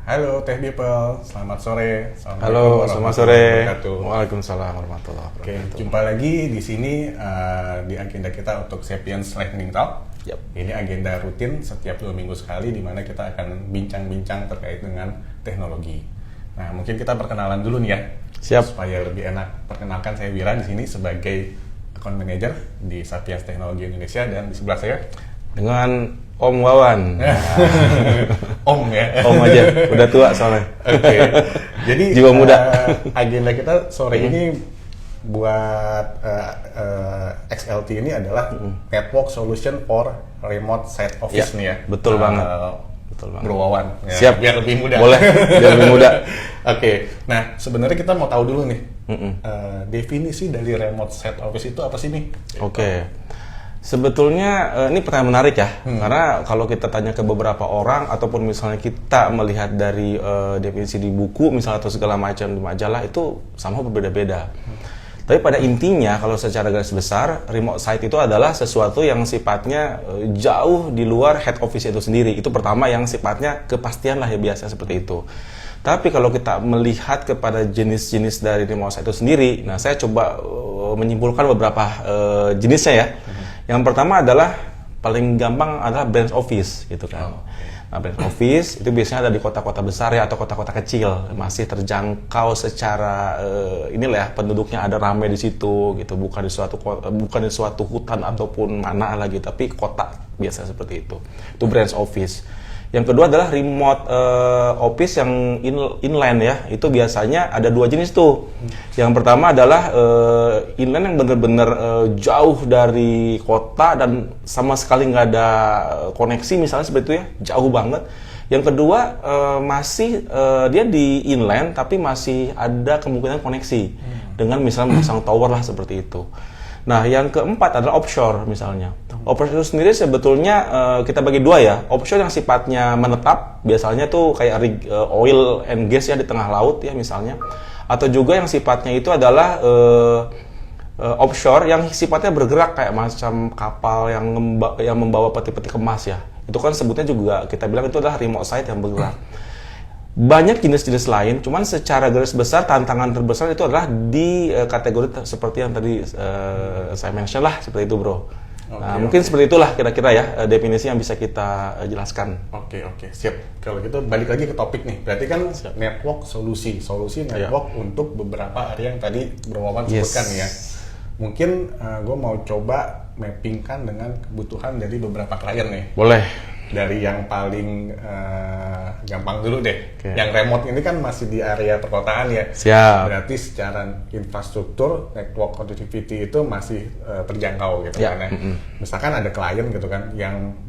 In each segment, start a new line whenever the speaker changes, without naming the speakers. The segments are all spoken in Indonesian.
Halo Teh People, selamat sore.
Halo, selamat sore. Waalaikumsalam warahmatullahi
Oke,
wabarakatuh.
jumpa lagi di sini di agenda kita untuk Sapiens Lightning Talk.
Yap.
Ini agenda rutin setiap 2 minggu sekali di mana kita akan bincang-bincang terkait dengan teknologi. Nah, mungkin kita perkenalan dulu nih ya.
Siap.
Supaya lebih enak. Perkenalkan, saya Wira di sini sebagai account manager di Sapiens Teknologi Indonesia, dan di sebelah saya
Dengan Om Wawan.
Om ya.
Om aja, udah tua soalnya.
Oke. Jadi
Jiwa muda.
Agenda kita sore ini buat XLT ini adalah Network Solution for Remote Site Office
Ya,
nih ya.
betul banget. Betul banget.
Bro Wawan. Ya,
Siap.
Biar lebih mudah.
Boleh, biar lebih mudah.
Oke. Nah, sebenarnya kita mau tahu dulu nih. Definisi dari remote site office itu apa sih nih?
Oke. Sebetulnya ini pertanyaan menarik ya, karena kalau kita tanya ke beberapa orang ataupun misalnya kita melihat dari definisi di buku misalnya atau segala macam di majalah itu sama berbeda-beda. Tapi pada intinya kalau secara garis besar remote site itu adalah sesuatu yang sifatnya jauh di luar head office itu sendiri. Itu pertama yang sifatnya kepastian lah ya, biasa seperti itu. Tapi kalau kita melihat kepada jenis-jenis dari remote site itu sendiri, nah saya coba menyimpulkan beberapa jenisnya ya. Yang pertama adalah paling gampang adalah branch office gitu kan. Nah, branch office itu biasanya ada di kota-kota besar ya atau kota-kota kecil, masih terjangkau secara inilah ya, penduduknya ada ramai di situ gitu, bukan di suatu hutan ataupun mana lagi, tapi kota biasa seperti itu. Itu branch office. Yang kedua adalah remote office yang inland ya. Itu biasanya ada dua jenis tuh. Yang pertama adalah inland yang benar-benar jauh dari kota dan sama sekali nggak ada koneksi misalnya seperti itu ya, jauh banget. Yang kedua masih dia di inland tapi masih ada kemungkinan koneksi dengan misalnya memasang tower lah seperti itu. Nah, yang keempat adalah offshore misalnya. Offshore itu sendiri sebetulnya kita bagi dua ya. Offshore yang sifatnya menetap, biasanya tuh kayak rig, oil and gas ya di tengah laut ya misalnya. Atau juga yang sifatnya itu adalah offshore yang sifatnya bergerak kayak macam kapal yang membawa peti-peti kemas ya. Itu kan sebutnya juga kita bilang itu adalah remote site yang bergerak. Banyak jenis-jenis lain, cuman secara garis besar tantangan terbesar itu adalah di kategori seperti yang tadi saya mention lah, seperti itu bro. Nah, mungkin seperti itulah kira-kira ya definisi yang bisa kita jelaskan.
Oke, siap. Kalau gitu balik lagi ke topik nih. Berarti kan network solusi network untuk beberapa area yang tadi Bro Wawan sebutkan ya. Mungkin gue mau coba mappingkan dengan kebutuhan dari beberapa klien nih.
Boleh.
Dari yang paling gampang dulu deh. Yang remote ini kan masih di area perkotaan ya.
Siap.
Berarti secara infrastruktur network connectivity itu masih terjangkau gitu kan ya. Misalkan ada klien gitu kan yang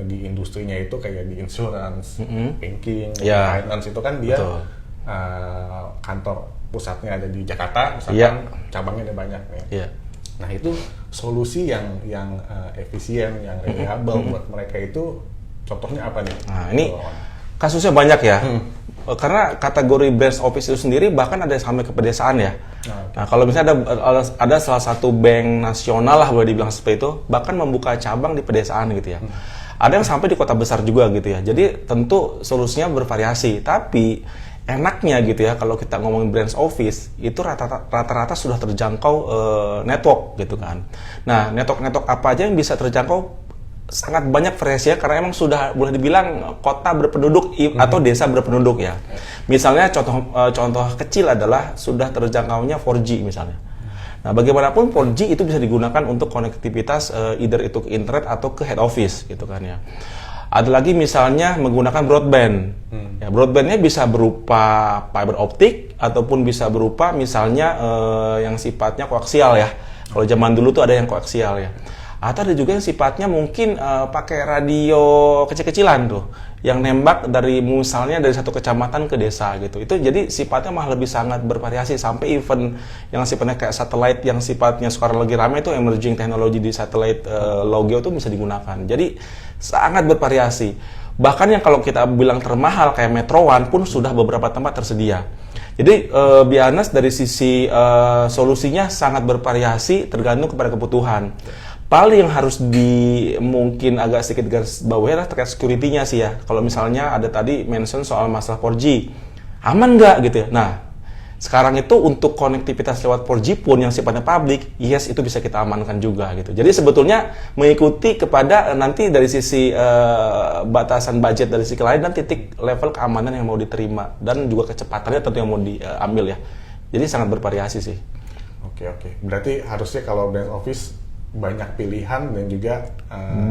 di industrinya itu kayak di insurance, banking, finance itu kan dia kantor pusatnya ada di Jakarta, misalkan cabangnya ada banyak nih. Nah, itu solusi yang efisien, yang reliable buat mereka itu contohnya apa nih?
Nah, ini kasusnya banyak ya. Karena kategori branch office itu sendiri bahkan ada sampai ke pedesaan ya. Nah, kalau misalnya ada salah satu bank nasional lah boleh dibilang seperti itu, bahkan membuka cabang di pedesaan gitu ya. Ada yang sampai di kota besar juga gitu ya. Jadi tentu solusinya bervariasi, tapi enaknya gitu ya kalau kita ngomongin branch office itu rata-rata sudah terjangkau network gitu kan. Nah, network apa aja yang bisa terjangkau sangat banyak variasinya karena emang sudah boleh dibilang kota berpenduduk atau desa berpenduduk ya. Misalnya contoh kecil adalah sudah terjangkaunya 4G misalnya. Nah, bagaimanapun 4G itu bisa digunakan untuk konektivitas either itu ke internet atau ke head office gitu kan ya. Ada lagi misalnya menggunakan broadband. Ya, broadbandnya bisa berupa fiber optik ataupun bisa berupa misalnya yang sifatnya koaksial ya. Kalau zaman dulu tuh ada yang koaksial ya. Atau ada juga yang sifatnya mungkin pakai radio kecil-kecilan tuh, yang nembak dari misalnya dari satu kecamatan ke desa gitu. Itu jadi sifatnya malah lebih sangat bervariasi sampai event yang sifatnya kayak satelit yang sifatnya sekarang lagi ramai itu emerging teknologi di satelit low geo itu bisa digunakan. Jadi sangat bervariasi. Bahkan yang kalau kita bilang termahal kayak Metro One pun sudah beberapa tempat tersedia. Jadi biasanya dari sisi solusinya sangat bervariasi tergantung kepada kebutuhan. Paling yang harus mungkin agak sedikit garis bawahnya adalah terkait security-nya sih ya. Kalau misalnya ada tadi mention soal masalah 4G, aman nggak gitu ya? Nah, sekarang itu untuk konektivitas lewat 4G pun yang sifatnya public, yes itu bisa kita amankan juga gitu. Jadi sebetulnya mengikuti kepada nanti dari sisi batasan budget dari sisi lain dan titik level keamanan yang mau diterima dan juga kecepatannya tentu yang mau diambil ya. Jadi sangat bervariasi sih.
Oke. Berarti harusnya kalau brand office banyak pilihan dan juga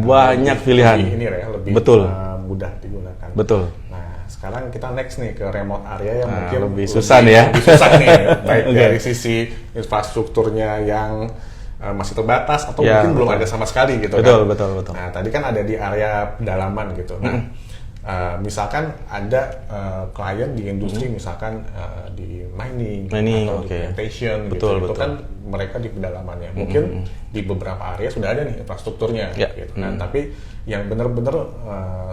banyak pilihan.
Lebih
betul.
Mudah digunakan.
Betul.
Nah, sekarang kita next nih ke remote area yang mungkin
lebih susah nih ya.
Lebih susah nih, baik dari sisi infrastrukturnya yang masih terbatas atau mungkin belum ada sama sekali gitu
betul,
kan.
Betul.
Nah, tadi kan ada di area pedalaman gitu. Nah, misalkan ada klien di industri misalkan di mining atau di plantation gitu. Itu kan mereka di pedalamannya. Mungkin di beberapa area sudah ada nih infrastrukturnya gitu. Nah, tapi yang benar-benar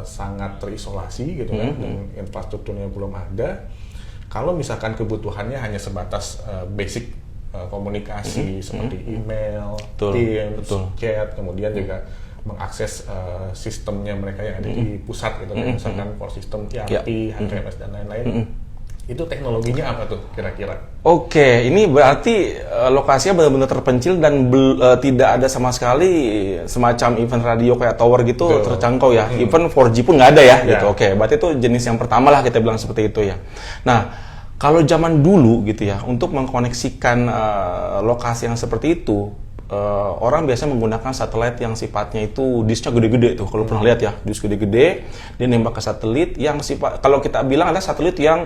sangat terisolasi gitu kan dan infrastrukturnya belum ada. Kalau misalkan kebutuhannya hanya sebatas basic komunikasi seperti email, Teams, chat, kemudian juga mengakses sistemnya mereka yang ada di pusat gitu kan, misalkan core system ERP, HRMS dan lain-lain. Itu teknologinya apa tuh kira-kira? Oke,
ini berarti lokasinya benar-benar terpencil dan tidak ada sama sekali semacam event radio kayak tower gitu terjangkau ya. Even 4G pun nggak ada ya gitu. Oke, berarti itu jenis yang pertama lah kita bilang seperti itu ya. Nah, kalau zaman dulu gitu ya, untuk mengkoneksikan lokasi yang seperti itu, orang biasa menggunakan satelit yang sifatnya itu disknya gede-gede tuh. Kalau pernah lihat ya, disk gede-gede, dia nembak ke satelit yang sifat, kalau kita bilang ada satelit yang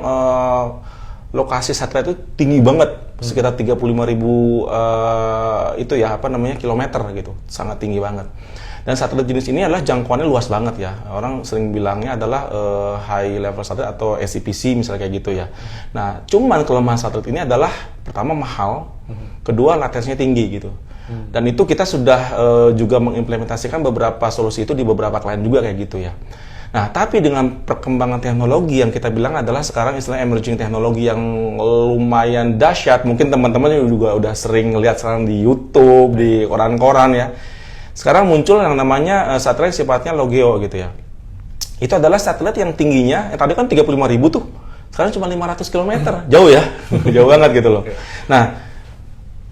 lokasi satelit itu tinggi banget, sekitar 35.000 itu ya kilometer gitu, sangat tinggi banget. Dan satelit jenis ini adalah jangkauannya luas banget ya. Orang sering bilangnya adalah high level satelit atau SCPC misalnya kayak gitu ya. Nah, cuman kelemahan satelit ini adalah pertama mahal, kedua latensinya tinggi gitu. Dan itu kita sudah juga mengimplementasikan beberapa solusi itu di beberapa klien juga kayak gitu ya. Nah, tapi dengan perkembangan teknologi yang kita bilang adalah sekarang istilah emerging teknologi yang lumayan dahsyat. Mungkin teman-teman juga udah sering lihat sekarang di YouTube, di koran-koran ya. Sekarang muncul yang namanya satelit sifatnya low geo gitu ya. Itu adalah satelit yang tingginya, yang tadi kan 35.000 tuh. Sekarang cuma 500 km. Jauh ya. Jauh banget gitu loh. Nah,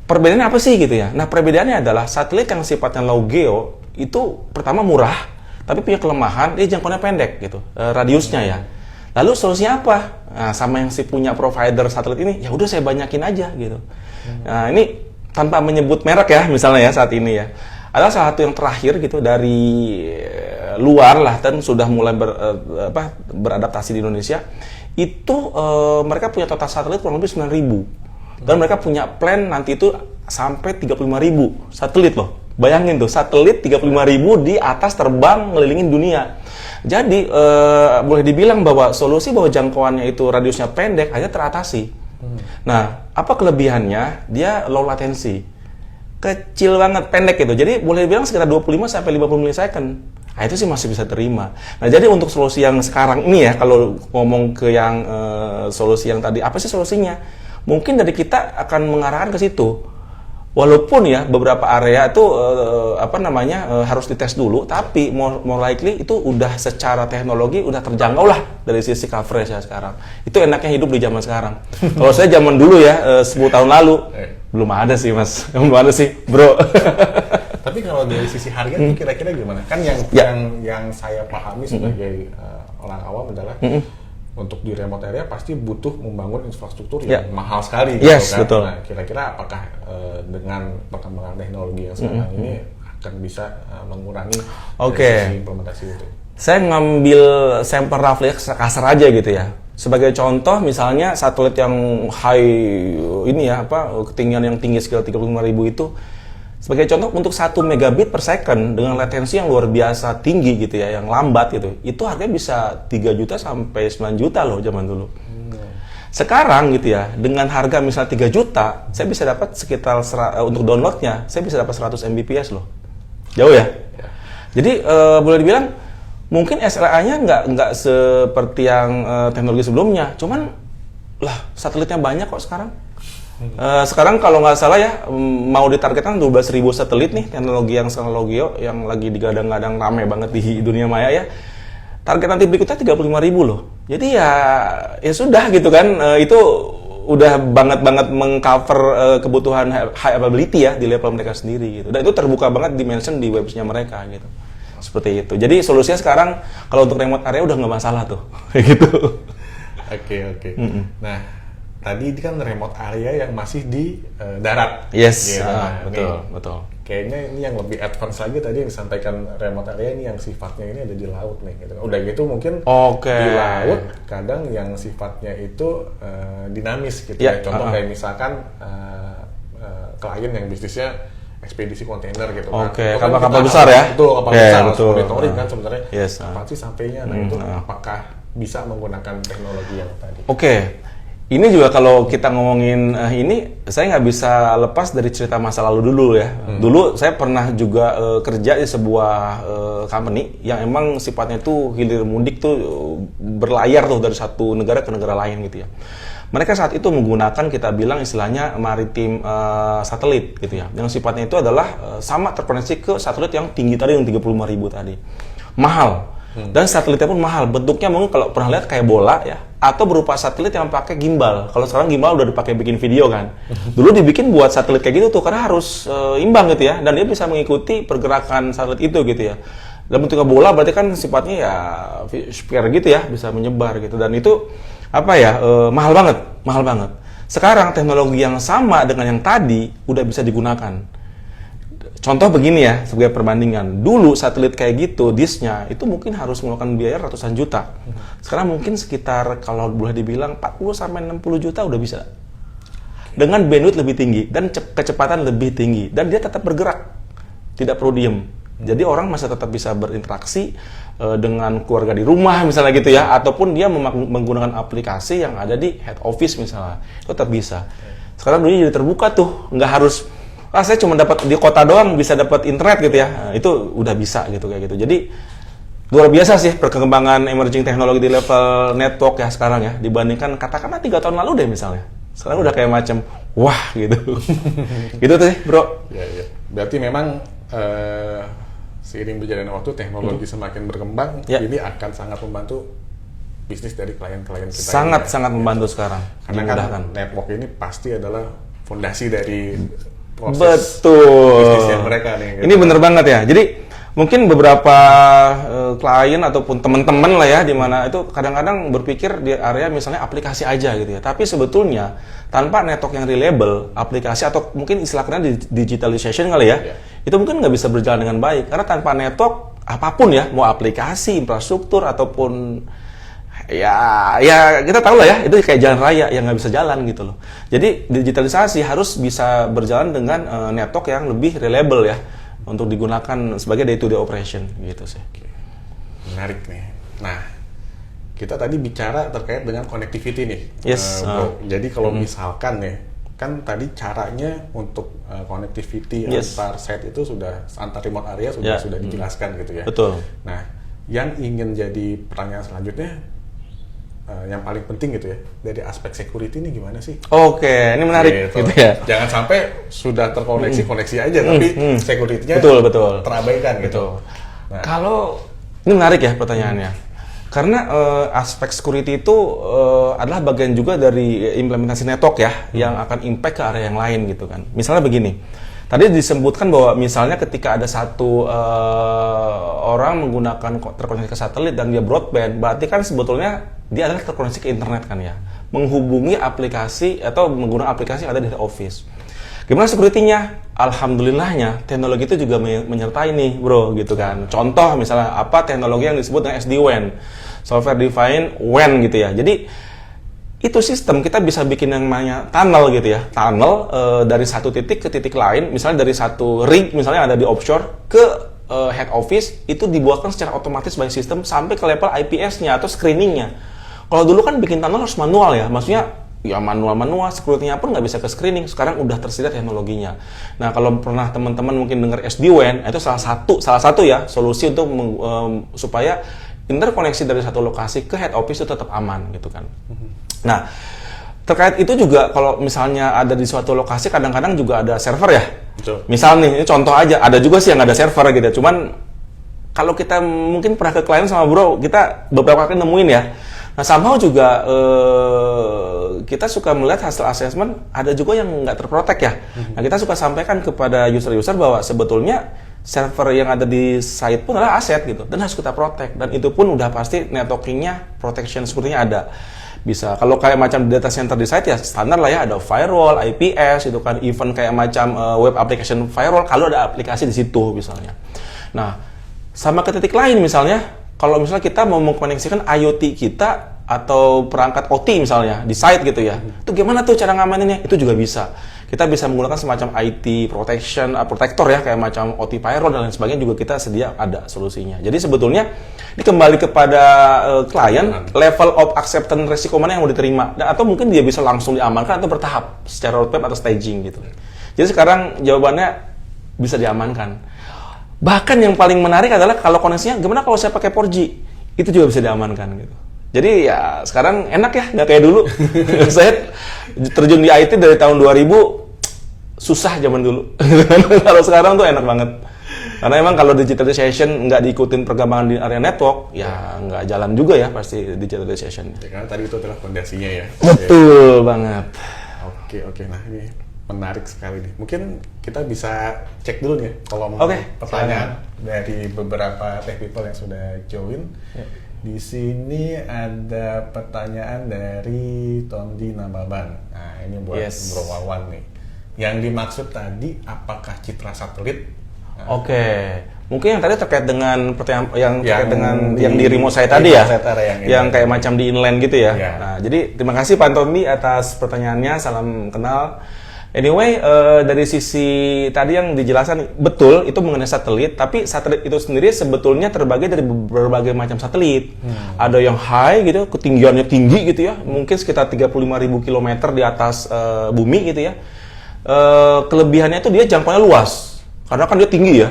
perbedaannya apa sih gitu ya? Nah, perbedaannya adalah satelit yang sifatnya low geo itu pertama murah, tapi punya kelemahan dia jangkauannya pendek gitu, radiusnya ya. Lalu solusinya apa? Nah, sama yang si punya provider satelit ini, ya udah saya banyakin aja gitu. Nah, ini tanpa menyebut merek ya, misalnya ya saat ini ya. Adalah salah satu yang terakhir gitu dari luar lah dan sudah mulai beradaptasi di Indonesia. Itu mereka punya total satelit kurang lebih 9.000. Dan mereka punya plan nanti itu sampai 35.000 satelit loh. Bayangin tuh, satelit 35.000 di atas terbang ngelilingin dunia. Jadi boleh dibilang bahwa solusi bahwa jangkauannya itu radiusnya pendek hanya teratasi. Nah, apa kelebihannya? Dia low latency. Kecil banget, pendek gitu. Jadi boleh dibilang sekitar 25 sampai 50 milisecond. Nah, itu sih masih bisa terima. Nah, jadi untuk solusi yang sekarang ini ya, kalau ngomong ke yang solusi yang tadi, apa sih solusinya? Mungkin dari kita akan mengarahkan ke situ. Walaupun ya beberapa area itu harus dites dulu, tapi more likely itu udah secara teknologi udah terjangkau lah dari sisi coverage ya sekarang. Itu enaknya hidup di zaman sekarang. Kalau saya zaman dulu ya 10 tahun lalu belum ada sih Mas, belum ada sih bro.
Tapi kalau dari sisi harga tuh kira-kira gimana? Kan yang saya pahami sebagai orang awam adalah untuk di remote area pasti butuh membangun infrastruktur yang mahal sekali gitu kan.
Betul.
Nah, kira-kira apakah dengan perkembangan teknologi yang sekarang ini akan bisa mengurangi sisi implementasi itu?
Saya ngambil sampel roughly kasar aja gitu ya. Sebagai contoh misalnya satelit yang high ini ya ketinggian yang tinggi sekitar 35.000 itu, sebagai contoh untuk 1 megabit per second dengan latensi yang luar biasa tinggi gitu ya, yang lambat gitu, itu harganya bisa 3 juta sampai 9 juta loh zaman dulu. Sekarang gitu ya, dengan harga misalnya 3 juta, saya bisa dapat sekitar untuk downloadnya, saya bisa dapat 100 Mbps loh. Jauh ya? Jadi boleh dibilang mungkin SLA-nya nggak seperti yang teknologi sebelumnya, cuman lah satelitnya banyak kok sekarang. Sekarang kalau nggak salah ya, mau ditargetkan 12.000 satelit nih, teknologi yang sekarang Logio yang lagi digadang-gadang rame banget di dunia maya ya. Target nanti berikutnya 35.000 loh. Jadi ya sudah gitu kan, itu udah banget mengcover kebutuhan high availability ya di level mereka sendiri gitu. Dan itu terbuka banget dimension di website mereka gitu. Seperti itu. Jadi solusinya sekarang kalau untuk remote area udah nggak masalah tuh, gitu.
Oke. Nah, tadi kan remote area yang masih di darat.
Yes,
gitu.
betul.
Kayaknya ini yang lebih advance lagi tadi yang disampaikan remote area ini yang sifatnya ini ada di laut nih. Gitu. Udah gitu mungkin di laut kadang yang sifatnya itu dinamis gitu ya. Contoh kayak misalkan klien yang bisnisnya ekspedisi kontainer gitu kan.
Kapal-kapal besar ya?
Betul, kapal besar. Monitoring kan sebenarnya. Kapan sih sampainya? Nah itu apakah bisa menggunakan teknologi yang tadi?
Ini juga kalau kita ngomongin ini, saya nggak bisa lepas dari cerita masa lalu dulu ya. Dulu saya pernah juga kerja di sebuah company yang emang sifatnya itu hilir mudik tuh berlayar tuh dari satu negara ke negara lain gitu ya. Mereka saat itu menggunakan kita bilang istilahnya maritim satelit gitu ya. Yang sifatnya itu adalah sama terkoneksi ke satelit yang tinggi tadi yang 35.000 tadi. Mahal. Dan satelitnya pun mahal. Bentuknya mungkin kalau pernah lihat kayak bola ya, atau berupa satelit yang pakai gimbal. Kalau sekarang gimbal udah dipakai bikin video kan. Dulu dibikin buat satelit kayak gitu tuh karena harus imbang gitu ya, dan dia bisa mengikuti pergerakan satelit itu gitu ya. Dan bentuknya bola berarti kan sifatnya ya sphere gitu ya, bisa menyebar gitu. Dan itu mahal banget. Sekarang teknologi yang sama dengan yang tadi udah bisa digunakan. Contoh begini ya, sebagai perbandingan. Dulu satelit kayak gitu, disknya itu mungkin harus mengeluarkan biaya ratusan juta. Sekarang mungkin sekitar kalau boleh dibilang 40-60 juta udah bisa. Dengan bandwidth lebih tinggi dan kecepatan lebih tinggi. Dan dia tetap bergerak, tidak perlu diem. Jadi orang masih tetap bisa berinteraksi dengan keluarga di rumah misalnya gitu ya. Ataupun dia menggunakan aplikasi yang ada di head office misalnya. Itu tetap bisa. Sekarang dunia jadi terbuka tuh, nggak harus saya cuma dapat di kota doang bisa dapat internet gitu ya. Nah, itu udah bisa gitu kayak gitu. Jadi luar biasa sih perkembangan emerging teknologi di level network ya sekarang ya, dibandingkan katakanlah 3 tahun lalu deh misalnya. Sekarang udah kayak macam wah gitu. Gitu tuh sih, Bro.
Ya. Berarti memang seiring berjalannya waktu teknologi semakin berkembang, ini akan sangat membantu bisnis dari klien-klien kita.
Sangat membantu sekarang.
Karena kan network ini pasti adalah fondasi dari
betul
bisnisnya mereka nih. Gitu.
Ini bener banget ya. Jadi mungkin beberapa klien ataupun teman-teman lah ya, di mana itu kadang-kadang berpikir di area misalnya aplikasi aja gitu ya. Tapi sebetulnya tanpa network yang reliable, aplikasi atau mungkin istilahnya digitalization kali ya, itu mungkin nggak bisa berjalan dengan baik. Karena tanpa network apapun ya, mau aplikasi, infrastruktur ataupun ya kita tahu lah ya, itu kayak jalan raya yang nggak bisa jalan gitu loh. Jadi digitalisasi harus bisa berjalan dengan network yang lebih reliable ya, untuk digunakan sebagai day-to-day operation gitu sih.
Menarik nih. Nah, kita tadi bicara terkait dengan connectivity nih, Bro. Jadi kalau misalkan nih, kan tadi caranya untuk connectivity antar site itu sudah antar remote area sudah dijelaskan gitu ya.
Betul.
Nah, yang ingin jadi pertanyaan selanjutnya, yang paling penting gitu ya, dari aspek security ini gimana sih?
Oke, ini menarik gitu ya.
Jangan sampai sudah koneksi aja, tapi security-nya
betul.
terabaikan gitu.
Nah, kalau ini menarik ya pertanyaannya, karena aspek security itu adalah bagian juga dari implementasi network ya, yang akan impact ke area yang lain gitu kan. Misalnya begini, tadi disebutkan bahwa misalnya ketika ada satu orang menggunakan terkoneksi ke satelit dan dia broadband, berarti kan sebetulnya dia adalah terkoneksi ke internet kan ya, menghubungi aplikasi atau menggunakan aplikasi yang ada di office. Gimana security-nya? Alhamdulillahnya teknologi itu juga menyertai nih, Bro, gitu kan. Contoh misalnya apa teknologi yang disebut dengan SD-WAN, Software Defined WAN gitu ya. Jadi itu sistem kita bisa bikin yang namanya tunnel gitu ya, tunnel dari satu titik ke titik lain, misalnya dari satu rig misalnya ada di offshore ke head office, itu dibuatkan secara otomatis by sistem sampai ke level IPS-nya atau screening-nya. Kalau dulu kan bikin tunnel harus manual ya, maksudnya ya manual, security-nya pun nggak bisa ke screening. Sekarang udah tersedia teknologinya. Nah, kalau pernah teman-teman mungkin dengar SD-WAN, itu salah satu ya solusi untuk supaya interkoneksi dari satu lokasi ke head office itu tetap aman gitu kan. Nah, terkait itu juga kalau misalnya ada di suatu lokasi kadang-kadang juga ada server ya.
Betul.
Misal nih, ini contoh aja, ada juga sih yang ada server gitu. Cuman kalau kita mungkin pernah ke klien sama bro, kita beberapa kali nemuin ya. Nah, somehow juga kita suka melihat hasil assessment ada juga yang nggak terprotek ya. Nah, kita suka sampaikan kepada user-user bahwa sebetulnya server yang ada di site pun adalah aset gitu dan harus kita protect, dan itu pun udah pasti networkingnya protection sepertinya ada. Bisa kalau kayak macam data center di site ya standar lah ya, ada firewall, IPS itu kan, even kayak macam web application firewall kalau ada aplikasi di situ misalnya. Nah, sama ke titik lain misalnya kalau misalnya kita mau mengkoneksikan IoT kita atau perangkat OT misalnya di site gitu ya, itu gimana tuh cara ngamaninnya? Itu juga bisa. Kita bisa menggunakan semacam IT protection, protector ya, kayak macam OT firewall dan lain sebagainya juga kita sedia ada solusinya. Jadi sebetulnya ini kembali kepada klien, level of acceptance resiko mana yang mau diterima, dan, atau mungkin dia bisa langsung diamankan atau bertahap secara roadmap atau staging gitu. Jadi sekarang jawabannya bisa diamankan. Bahkan yang paling menarik adalah kalau koneksinya gimana kalau saya pakai 4G, itu juga bisa diamankan gitu. Jadi ya sekarang enak ya, nggak kayak dulu. Saya terjun di IT dari tahun 2000, susah zaman dulu. Kalau sekarang tuh enak banget. Karena emang kalau digitalization nggak diikutin perkembangan di area network, ya nggak jalan juga ya pasti digitalization.
Ya, karena tadi itu adalah fondasinya ya.
Betul banget.
Oke. Nah ini menarik sekali nih. Mungkin kita bisa cek dulu nih kalau mau pertanyaan dari beberapa tech people yang sudah join. Di sini ada pertanyaan dari Tondi Nababan. Nah, ini buat Bro Wawan nih. Yang dimaksud tadi apakah citra satelit?
Oke. Mungkin yang tadi terkait dengan pertanyaan yang terkait dengan yang di remote saya tadi ya. Yang kayak macam di inland gitu ya. Nah, jadi terima kasih Pak Tondi atas pertanyaannya. Salam kenal. Anyway, dari sisi tadi yang dijelaskan betul itu mengenai satelit, tapi satelit itu sendiri sebetulnya terbagi dari berbagai macam satelit. Ada yang high gitu, ketinggiannya tinggi gitu ya, mungkin sekitar 35.000 km di atas bumi gitu ya. Kelebihannya itu dia jangkauannya luas, karena kan dia tinggi ya.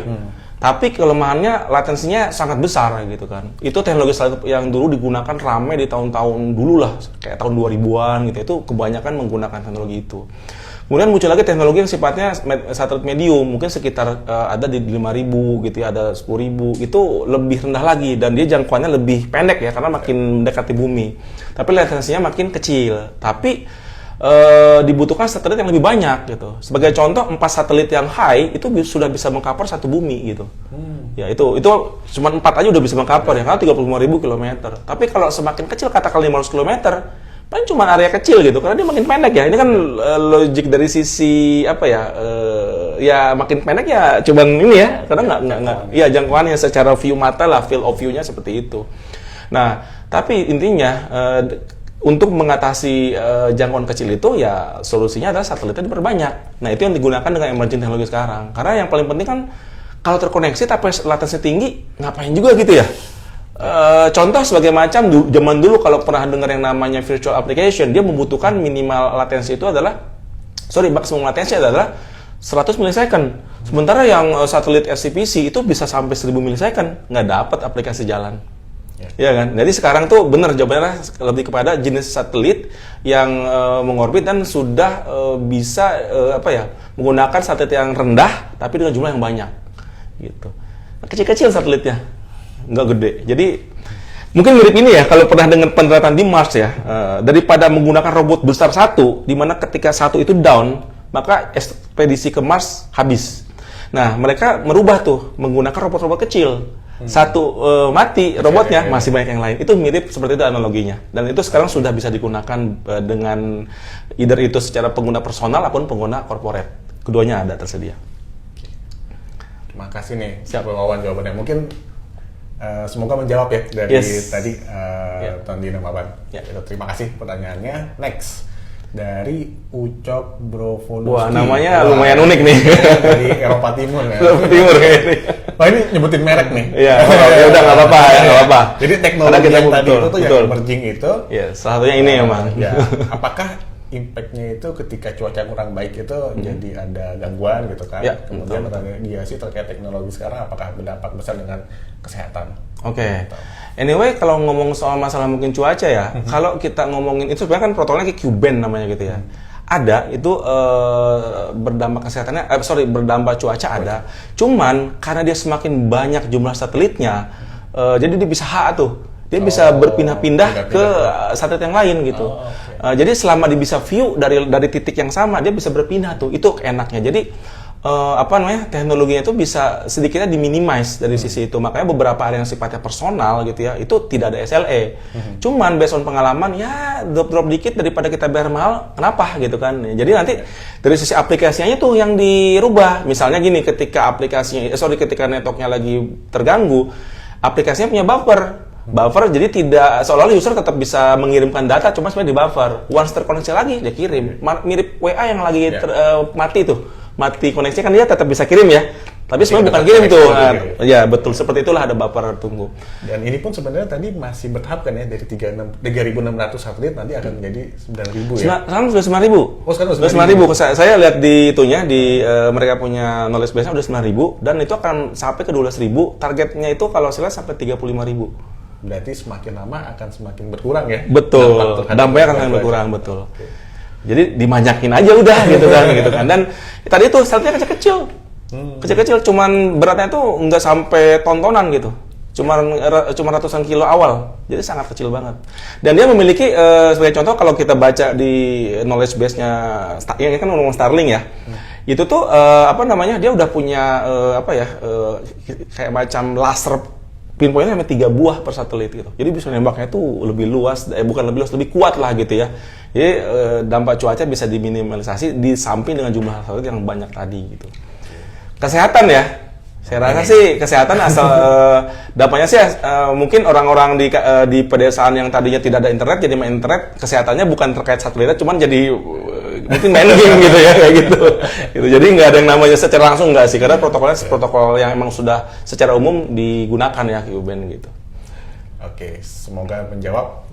Tapi kelemahannya latensinya sangat besar gitu kan. Itu teknologi yang dulu digunakan ramai di tahun-tahun dulu lah, kayak tahun 2000-an gitu. Itu kebanyakan menggunakan teknologi itu. Kemudian muncul lagi teknologi yang sifatnya satelit medium, mungkin sekitar ada di 5.000 gitu ya, ada 10.000, itu lebih rendah lagi dan dia jangkauannya lebih pendek ya karena makin mendekati bumi. Tapi latensinya makin kecil. Tapi dibutuhkan satelit yang lebih banyak gitu. Sebagai contoh 4 satelit yang high itu sudah bisa mengcover satu bumi gitu. Ya itu cuma 4 aja udah bisa mengcover ya karena 35.000 km. Tapi kalau semakin kecil katakan 500 km paling cuma area kecil gitu, karena dia makin pendek ya. Ini kan logik dari sisi apa ya? Ya makin pendek ya, cuman ini ya, karena nggak, ya jangkauannya secara view mata lah, field of view-nya seperti itu. Nah, tapi intinya untuk mengatasi jangkauan kecil itu ya solusinya adalah satelitnya diperbanyak. Nah itu yang digunakan dengan emerging teknologi sekarang. Karena yang paling penting kan kalau terkoneksi tapi latensinya tinggi, ngapain juga gitu ya? Contoh sebagai macam zaman dulu kalau pernah dengar yang namanya virtual application, dia membutuhkan minimal latensi itu adalah maksimum latensi adalah 100 milisecond. Sementara yang satelit SCPC itu bisa sampai 1000 milisecond, nggak dapat aplikasi jalan. Ya kan? Jadi sekarang tuh benar jawabannya lebih kepada jenis satelit yang mengorbit dan sudah bisa menggunakan satelit yang rendah tapi dengan jumlah yang banyak. Gitu. Kecil-kecil satelitnya. Nggak gede. Jadi mungkin mirip ini ya kalau pernah dengar pendaratan di Mars ya, daripada menggunakan robot besar satu, di mana ketika satu itu down, maka ekspedisi ke Mars habis. Nah mereka merubah tuh menggunakan robot-robot kecil. Satu mati robotnya, masih banyak yang lain. Itu mirip seperti itu analoginya. Dan itu sekarang sudah bisa digunakan dengan either itu secara pengguna personal ataupun pengguna corporate. Keduanya ada tersedia.
Terima kasih nih Pak Wawan jawabannya. Mungkin semoga menjawab ya dari tadi Tondi Nababan. Terima kasih pertanyaannya. Next dari Ucok Brovoluski.
Wah, namanya lumayan unik nih.
Dari Eropa Timur ya.
Eropa Timur kayaknya.
Wah, ini nyebutin merek nih.
Iya, ya udah nggak apa-apa ya, nggak apa-apa.
Jadi teknologi yang tadi itu tuh yang emerging itu.
Iya, salah satunya ini emang.
Ya, apakah impact-nya itu ketika cuaca kurang baik itu jadi ada gangguan gitu kan.
Ya,
Kemudian radiasi terkait teknologi sekarang apakah berdampak besar dengan kesehatan?
Oke. Anyway, kalau ngomong soal masalah mungkin cuaca ya, kalau kita ngomongin itu sebenarnya kan protokolnya kayak Q-band namanya gitu ya. Ada itu berdampak kesehatannya, berdampak cuaca ada. Cuman karena dia semakin banyak jumlah satelitnya, jadi dia bisa tuh. Dia bisa berpindah-pindah ke satelit yang lain gitu. Jadi selama dia bisa view dari titik yang sama, dia bisa berpindah tuh. Itu enaknya. Jadi teknologinya itu bisa sedikitnya diminimize dari sisi itu. Makanya beberapa area yang sifatnya personal gitu ya, itu tidak ada SLA. Cuman based on pengalaman ya drop dikit daripada kita bayar mahal, kenapa gitu kan. Jadi nanti dari sisi aplikasinya tuh yang dirubah. Misalnya gini, ketika ketika networknya lagi terganggu, aplikasinya punya buffer, jadi tidak seolah-olah user tetap bisa mengirimkan data, cuma sebenarnya di buffer. Once terkoneksi lagi dia kirim. Mirip WA yang lagi mati koneksi kan dia tetap bisa kirim ya. Tapi sebenarnya bukan kirim tuh. Ya betul, seperti itulah ada buffer tunggu.
Dan ini pun sebenarnya tadi masih bertahap kan ya, dari 3.600 satelit nanti akan menjadi 9.000 ya.
Sekarang sudah 9.000.
Oh, sekarang
sudah 9.000. Saya lihat di itunya mereka punya knowledge base-nya udah 9.000 dan itu akan sampai ke 12.000. Targetnya itu kalau saya lihat sampai 35.000.
Berarti semakin lama akan semakin berkurang ya?
Betul, dampaknya akan semakin berkurang, betul. Okay. Jadi dimanjakin aja udah gitu kan. Dan tadi itu satelitnya kecil-kecil. Kecil-kecil, cuman beratnya tuh nggak sampai tontonan gitu. Cuma ratusan kilo awal. Jadi sangat kecil banget. Dan dia memiliki sebagai contoh kalau kita baca di knowledge base-nya yang kan ngomong Starlink ya. Itu tuh dia udah punya kayak macam laser pinpointnya sampai 3 buah per satelit gitu. Jadi bisa nembaknya tuh lebih luas, lebih kuat lah gitu ya. Jadi dampak cuaca bisa diminimalisasi di samping dengan jumlah satelit yang banyak tadi gitu. Kesehatan ya, saya rasa sih kesehatan asal dampaknya sih mungkin orang-orang di pedesaan yang tadinya tidak ada internet jadi main internet, kesehatannya bukan terkait satelitnya, cuman jadi mungkin main game gitu ya kayak gitu. Jadi nggak ada yang namanya secara langsung nggak sih, karena protokolnya protokol yang emang sudah secara umum digunakan ya Q-band gitu.
Oke, semoga menjawab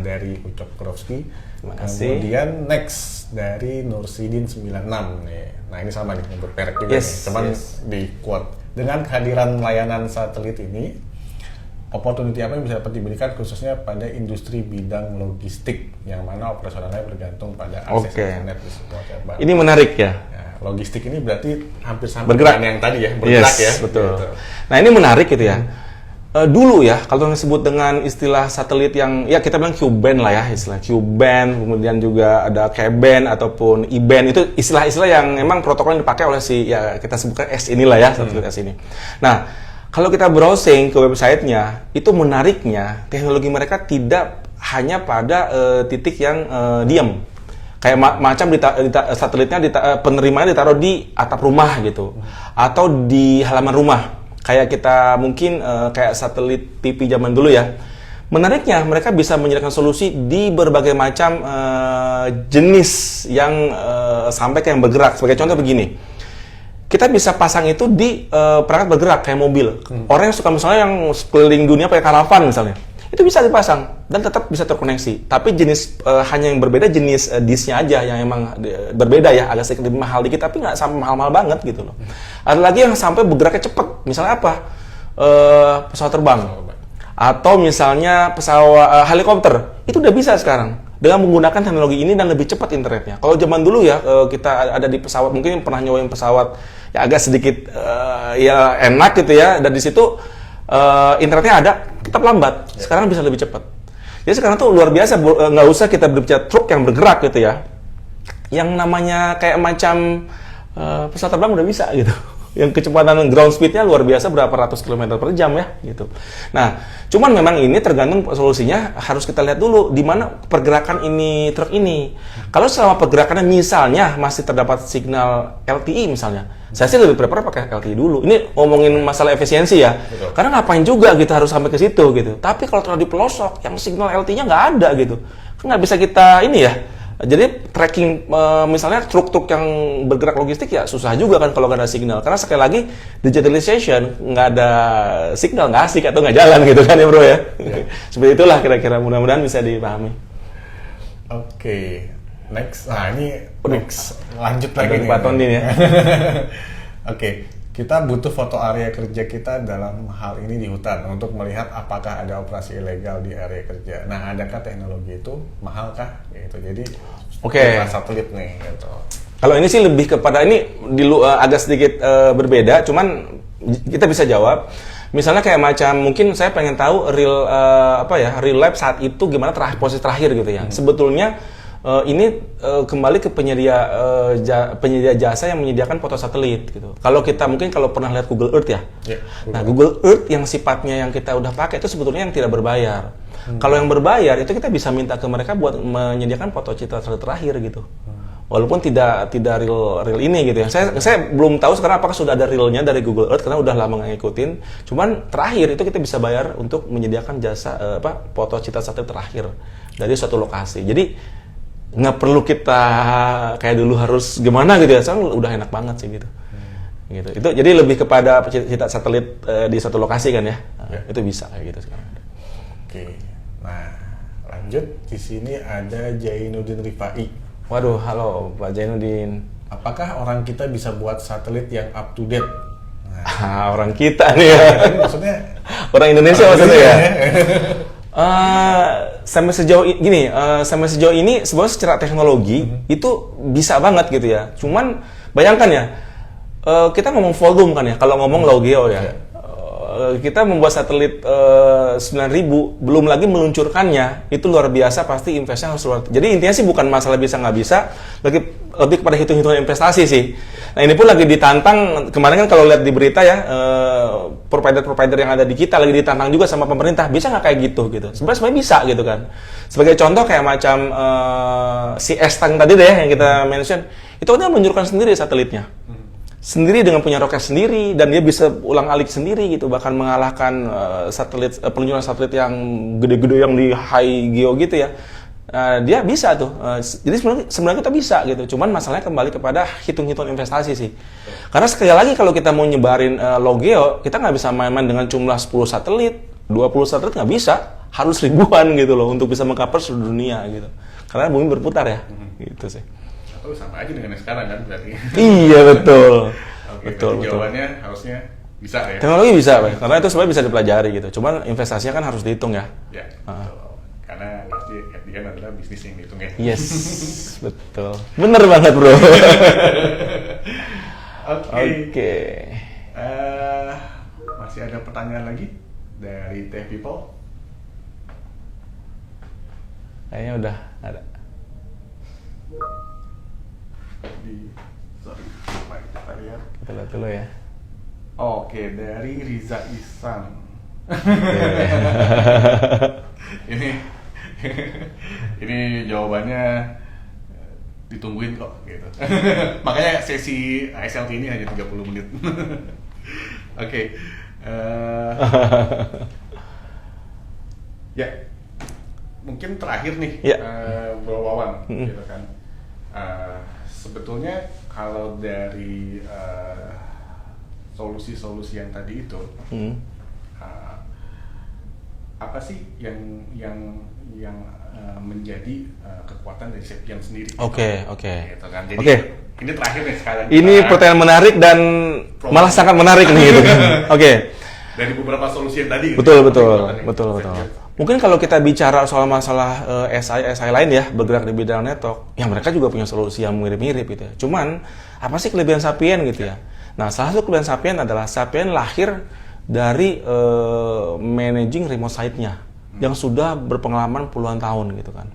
dari Ucok Kurowski.
Terima kasih.
Kemudian next dari Nursidin 96 nih. Nah ini sama nih, berperek juga nih. Cuman di quote, dengan kehadiran layanan satelit ini, opportunity apa yang bisa dapat diberikan khususnya pada industri bidang logistik yang mana operasionalnya bergantung pada akses internet di semua cabang.
Ini menarik ya.
Logistik ini berarti hampir sama dengan yang tadi ya, bergerak ya.
Betul. Gitu. Nah ini menarik gitu ya. Dulu ya, kalau disebut dengan istilah satelit yang, ya kita bilang Q-band lah ya, istilah Q-band, kemudian juga ada K-band ataupun E-band, itu istilah-istilah yang memang protokol yang dipakai oleh ya kita sebutkan S inilah ya, satelit S ini. Nah, kalau kita browsing ke websitenya, itu menariknya teknologi mereka tidak hanya pada titik yang diam. Kayak macam satelitnya penerimanya ditaruh di atap rumah gitu, atau di halaman rumah. Kayak kita mungkin kayak satelit TV zaman dulu ya. Menariknya mereka bisa menyediakan solusi di berbagai macam jenis yang sampai ke yang bergerak. Sebagai contoh begini, kita bisa pasang itu di perangkat bergerak kayak mobil. Orang yang suka misalnya yang keliling dunia pakai karavan misalnya, itu bisa dipasang dan tetap bisa terkoneksi. Tapi jenis hanya yang berbeda jenis disknya aja yang emang berbeda ya, agak sedikit lebih mahal dikit tapi nggak sampai mahal-mahal banget gitu loh. Ada lagi yang sampai bergeraknya cepet, misalnya apa? Pesawat terbang atau misalnya pesawat helikopter, itu udah bisa sekarang dengan menggunakan teknologi ini dan lebih cepat internetnya. Kalau zaman dulu ya kita ada di pesawat, mungkin pernah nyobain pesawat ya agak sedikit ya enak gitu ya, dan di situ internetnya ada, tetap lambat. Sekarang bisa lebih cepat. Jadi sekarang tuh luar biasa, nggak usah kita berbicara truk yang bergerak gitu ya. Yang namanya kayak macam pesawat terbang udah bisa gitu. Yang kecepatan ground speed-nya luar biasa, berapa ratus kilometer per jam ya gitu. Nah, cuman memang ini tergantung solusinya, harus kita lihat dulu di mana pergerakan ini truk ini. Kalau selama pergerakannya misalnya masih terdapat signal LTE misalnya, saya sih lebih prefer pakai LTE dulu. Ini ngomongin masalah efisiensi ya. Betul. Karena ngapain juga gitu harus sampai ke situ gitu. Tapi kalau terlalu di pelosok yang signal LTE-nya nggak ada gitu, kan nggak bisa kita ini ya. Jadi tracking misalnya truk-truk yang bergerak logistik ya susah juga kan kalau nggak ada signal. Karena sekali lagi digitalization, nggak ada signal nggak asik atau nggak jalan gitu kan ya bro ya. Seperti itulah kira-kira, mudah-mudahan bisa dipahami.
Oke. Next, nah ini lanjut lagi nih.
Pak Tony ya.
Oke, kita butuh foto area kerja kita dalam hal ini di hutan untuk melihat apakah ada operasi ilegal di area kerja. Nah, adakah teknologi itu mahal kah? Gitu. Jadi, satelit nih. Gitu.
Kalau ini sih lebih kepada ini agak sedikit berbeda, cuman kita bisa jawab. Misalnya kayak macam mungkin saya pengen tahu real life saat itu gimana posisi terakhir gitu ya. Sebetulnya ini kembali ke penyedia jasa yang menyediakan foto satelit gitu. Kalau kita mungkin kalau pernah lihat Google Earth ya. Nah, Google Earth yang sifatnya yang kita udah pakai itu sebetulnya yang tidak berbayar. Kalau yang berbayar itu kita bisa minta ke mereka buat menyediakan foto citra satelit terakhir gitu. Walaupun tidak real ini gitu ya. Saya belum tahu sekarang apakah sudah ada realnya dari Google Earth karena udah lama ngikutin. Cuman terakhir itu kita bisa bayar untuk menyediakan jasa foto citra satelit terakhir dari suatu lokasi. Jadi nggak perlu kita kayak dulu harus gimana gitu ya. Sekarang udah enak banget sih gitu. Gitu. Itu jadi lebih kepada citra satelit di satu lokasi kan ya. Itu bisa kayak gitu sekarang.
Oke. Nah, lanjut di sini ada Jainuddin Rifai.
Waduh, halo Pak Jainuddin.
Apakah orang kita bisa buat satelit yang up to date?
Nah, orang kita nih ya.
Maksudnya
orang Indonesia maksudnya ya. Sampai sejauh ini sebenarnya secara teknologi itu bisa banget gitu ya. Cuman bayangkan ya, kita ngomong volume kan ya. Kalau ngomong low geo ya. Kita membuat satelit 9.000, belum lagi meluncurkannya, itu luar biasa, pasti investasinya harus luar. Jadi intinya sih bukan masalah bisa nggak bisa, lebih kepada hitung-hitungan investasi sih. Nah, ini pun lagi ditantang, kemarin kan kalau lihat di berita ya, provider-provider yang ada di kita lagi ditantang juga sama pemerintah, bisa nggak kayak gitu. Sebenarnya bisa gitu kan. Sebagai contoh kayak macam si S-Tank tadi deh yang kita mention, itu kan meluncurkan sendiri satelitnya. Sendiri dengan punya roket sendiri dan dia bisa ulang-alik sendiri gitu, bahkan mengalahkan peluncuran satelit yang gede-gede yang di high geo gitu ya. Dia bisa tuh. Jadi sebenarnya kita bisa gitu. Cuman masalahnya kembali kepada hitung-hitung investasi sih. Karena sekali lagi kalau kita mau nyebarin low geo, kita nggak bisa main-main dengan jumlah 10 satelit, 20 satelit nggak bisa. Harus ribuan gitu loh untuk bisa meng-cover seluruh dunia gitu. Karena bumi berputar ya. Gitu sih.
Atau sama aja dengan yang sekarang kan berarti.
Iya betul.
Betul. Jawabannya harusnya bisa ya.
Teknologi bisa, Pak. Karena itu sebenarnya bisa dipelajari gitu. Cuman investasinya kan harus dihitung ya.
Ya. Karena pasti at the end adalah bisnis yang dihitung ya.
Yes, betul. Bener banget, Bro. Oke.
Masih ada pertanyaan lagi dari Tech People?
Kayaknya udah ada.
Kita lihat.
Kita lihat dulu ya.
Oke, dari Riza Ihsan. ini jawabannya ditungguin kok gitu. Makanya sesi SLT ini hanya 30 menit. Oke. Ya. Mungkin terakhir nih, Bro Wawan gitu kan. Sebetulnya kalau dari solusi-solusi yang tadi itu, apa sih yang menjadi kekuatan dari Sapien sendiri?
Oke.
Gitu kan. Jadi ini terakhir nih sekarang.
Ini pertanyaan menarik dan malah sangat menarik nih gitu kan. Oke.
Dari beberapa solusi yang tadi.
Betul. Mungkin kalau kita bicara soal masalah SI lain ya, bergerak di bidang network, ya mereka juga punya solusi yang mirip-mirip gitu ya. Cuman, apa sih kelebihan Sapien gitu ya? Nah, salah satu kelebihan Sapien adalah Sapien lahir dari managing remote site-nya yang sudah berpengalaman puluhan tahun gitu kan.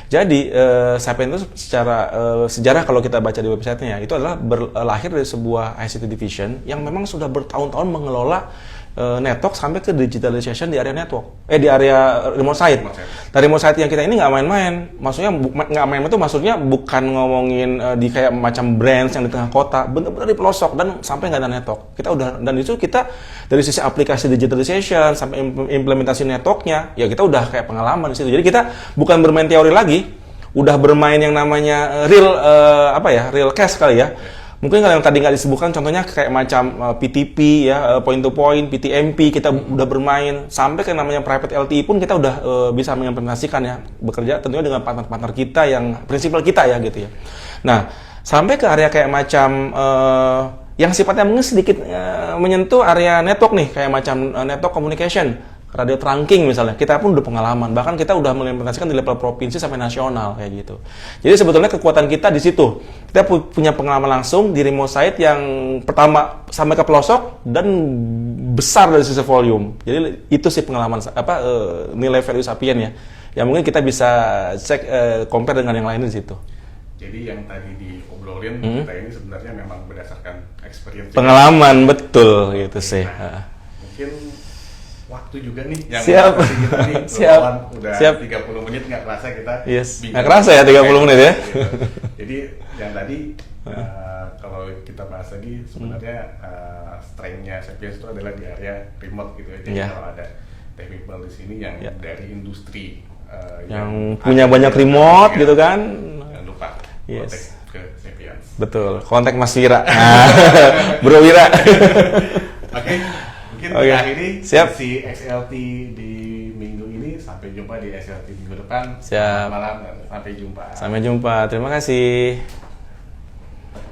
Jadi, Sapien itu secara sejarah kalau kita baca di website-nya, itu adalah lahir dari sebuah ICT division yang memang sudah bertahun-tahun mengelola network sampai ke digitalization di area network, di area remote site. Dari remote site yang kita ini nggak main-main. Maksudnya nggak main-main itu maksudnya bukan ngomongin di kayak macam branch yang di tengah kota, benar-benar di pelosok dan sampai nggak ada network. Kita udah, dan itu kita dari sisi aplikasi digitalization sampai implementasi networknya, ya kita udah kayak pengalaman di situ. Jadi kita bukan bermain teori lagi, udah bermain yang namanya real real case kali ya. Mungkin kalau yang tadi nggak disebutkan, contohnya kayak macam PTP ya, point to point, PTMP kita udah bermain, sampai ke namanya private LTE pun kita udah bisa mengimplementasikan ya, bekerja tentunya dengan partner-partner kita yang prinsipal kita ya gitu ya. Nah, sampai ke area kayak macam yang sifatnya mungkin sedikit menyentuh area network nih, kayak macam network communication, radio trunking misalnya, kita pun udah pengalaman, bahkan kita udah mengimplementasikan di level provinsi sampai nasional kayak gitu. Jadi sebetulnya kekuatan kita di situ, kita punya pengalaman langsung di remote site yang pertama sampai ke pelosok dan besar dari sisi volume. Jadi itu sih pengalaman nilai value Sapien ya, yang mungkin kita bisa cek compare dengan yang lain di situ.
Jadi yang tadi diobrolin kita ini sebenarnya memang berdasarkan experience.
Pengalaman betul gitu sih.
Mungkin waktu juga nih yang
siap.
Kita nih,
siap.
Udah
siap.
30 menit nggak kerasa kita.
Yes.
Nggak
kerasa ya 30 menit ya.
Gitu. Jadi yang tadi kalau kita bahas lagi sebenarnya strength-nya Sapiens itu adalah di area remote gitu ya. Jadi kalau ada Tech People di sini yang dari industri
yang punya banyak remote gitu kan.
Jangan lupa kontak ke Sapiens.
Betul. Kontak Mas Wira. Bro Wira.
Oke. Mungkin kita akhiri si XLT di minggu ini. Sampai jumpa di XLT minggu depan.
Siap.
Selamat malam dan sampai jumpa.
Sampai jumpa. Terima kasih.